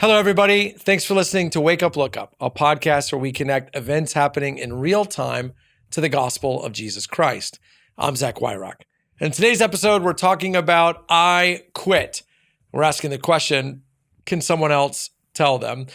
Hello, everybody. Thanks for listening to Wake Up, Look Up, a podcast where we connect events happening in real time to the gospel of Jesus Christ. I'm Zach Wyrock. In today's episode, we're talking about I quit. We're asking the question, can someone else tell them?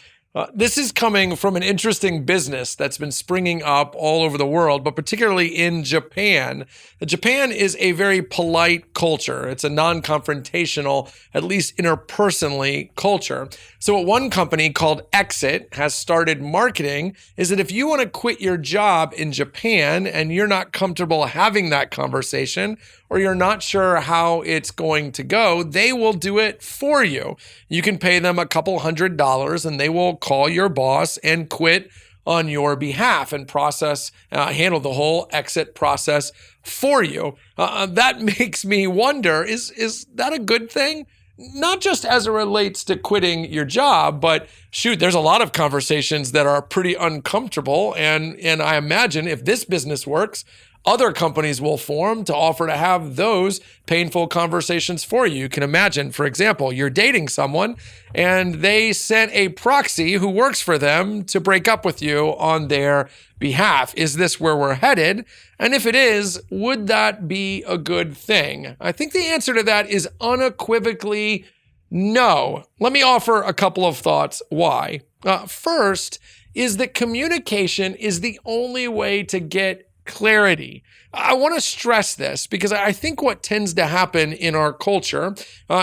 This is coming from an interesting business that's been springing up all over the world, but particularly in Japan. Japan is a very polite culture. It's a non-confrontational, at least interpersonally, culture. So what one company called Exit has started marketing is that if you want to quit your job in Japan and you're not comfortable having that conversation, or you're not sure how it's going to go, they will do it for you. You can pay them a couple $100 and they will call your boss and quit on your behalf and handle the whole exit process for you. That makes me wonder, is that a good thing? Not just as it relates to quitting your job, but shoot, there's a lot of conversations that are pretty uncomfortable. And I imagine if this business works, other companies will form to offer to have those painful conversations for you. You can imagine, for example, you're dating someone and they sent a proxy who works for them to break up with you on their behalf. Is this where we're headed? And if it is, would that be a good thing? I think the answer to that is unequivocally no. Let me offer a couple of thoughts why. First is that communication is the only way to get clarity. I want to stress this because I think what tends to happen in our culture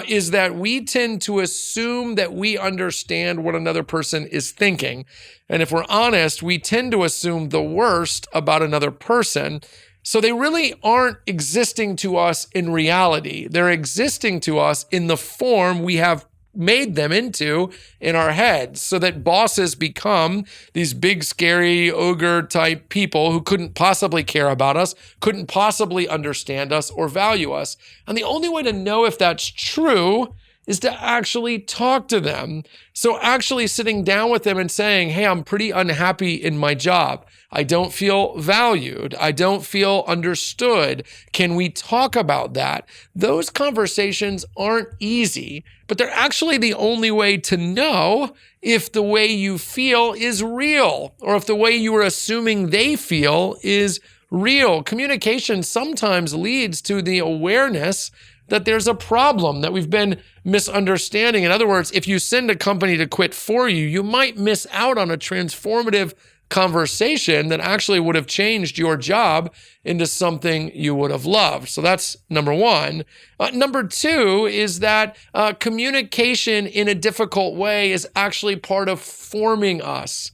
is that we tend to assume that we understand what another person is thinking. And if we're honest, we tend to assume the worst about another person. So they really aren't existing to us in reality. They're existing to us in the form we have made them into in our heads, so that bosses become these big, scary, ogre type people who couldn't possibly care about us, couldn't possibly understand us or value us. And the only way to know if that's true is to actually talk to them. So actually sitting down with them and saying, hey, I'm pretty unhappy in my job. I don't feel valued. I don't feel understood. Can we talk about that? Those conversations aren't easy, but they're actually the only way to know if the way you feel is real or if the way you are assuming they feel is real. Communication sometimes leads to the awareness that there's a problem, that we've been misunderstanding. In other words, if you send a company to quit for you, you might miss out on a transformative conversation that actually would have changed your job into something you would have loved. So that's number one. Number two is that communication in a difficult way is actually part of forming us.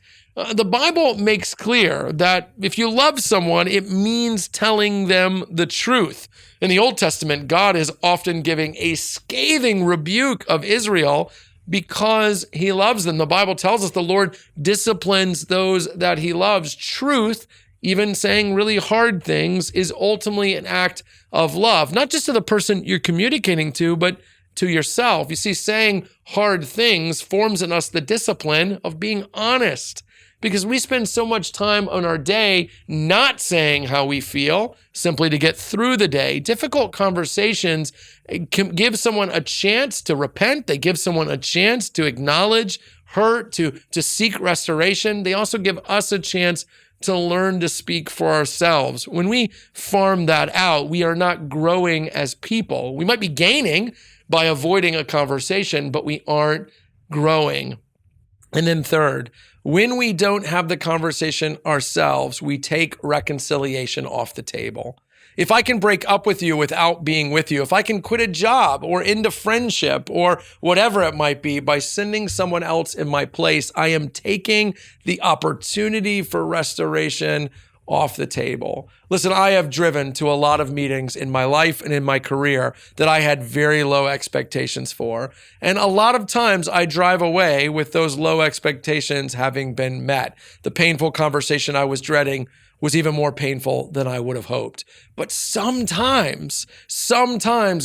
The Bible makes clear that if you love someone, it means telling them the truth. In the Old Testament, God is often giving a scathing rebuke of Israel because he loves them. The Bible tells us the Lord disciplines those that he loves. Truth, even saying really hard things, is ultimately an act of love, not just to the person you're communicating to, but to yourself. You see, saying hard things forms in us the discipline of being honest, because we spend so much time on our day not saying how we feel, simply to get through the day. Difficult conversations can give someone a chance to repent. They give someone a chance to acknowledge hurt, to seek restoration. They also give us a chance to learn to speak for ourselves. When we farm that out, we are not growing as people. We might be gaining by avoiding a conversation, but we aren't growing. And then third, when we don't have the conversation ourselves, we take reconciliation off the table. If I can break up with you without being with you, if I can quit a job or end a friendship or whatever it might be by sending someone else in my place, I am taking the opportunity for restoration off the table. Listen, I have driven to a lot of meetings in my life and in my career that I had very low expectations for. And a lot of times I drive away with those low expectations having been met. The painful conversation I was dreading was even more painful than I would have hoped. But sometimes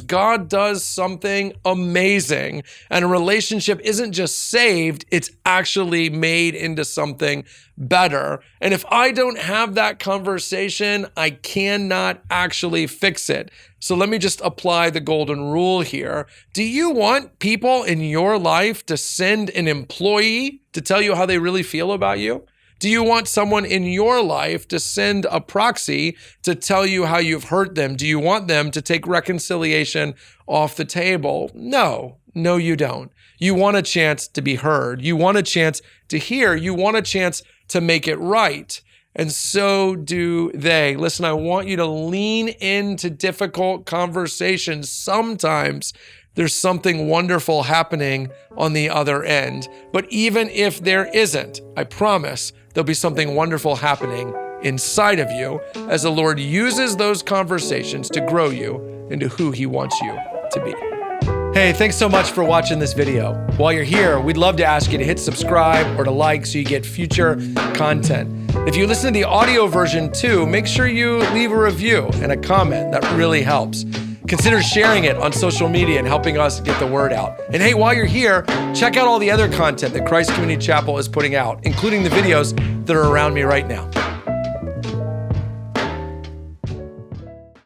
God does something amazing, and a relationship isn't just saved, it's actually made into something better. And if I don't have that conversation, I cannot actually fix it. So let me just apply the golden rule here. Do you want people in your life to send an employee to tell you how they really feel about you? Do you want someone in your life to send a proxy to tell you how you've hurt them? Do you want them to take reconciliation off the table? No, you don't. You want a chance to be heard. You want a chance to hear. You want a chance to make it right. And so do they. Listen, I want you to lean into difficult conversations. Sometimes there's something wonderful happening on the other end. But even if there isn't, I promise there'll be something wonderful happening inside of you as the Lord uses those conversations to grow you into who He wants you to be. Hey, thanks so much for watching this video. While you're here, we'd love to ask you to hit subscribe or to like so you get future content. If you listen to the audio version too, make sure you leave a review and a comment. That really helps. Consider sharing it on social media and helping us get the word out. And hey, while you're here, check out all the other content that Christ Community Chapel is putting out, including the videos that are around me right now.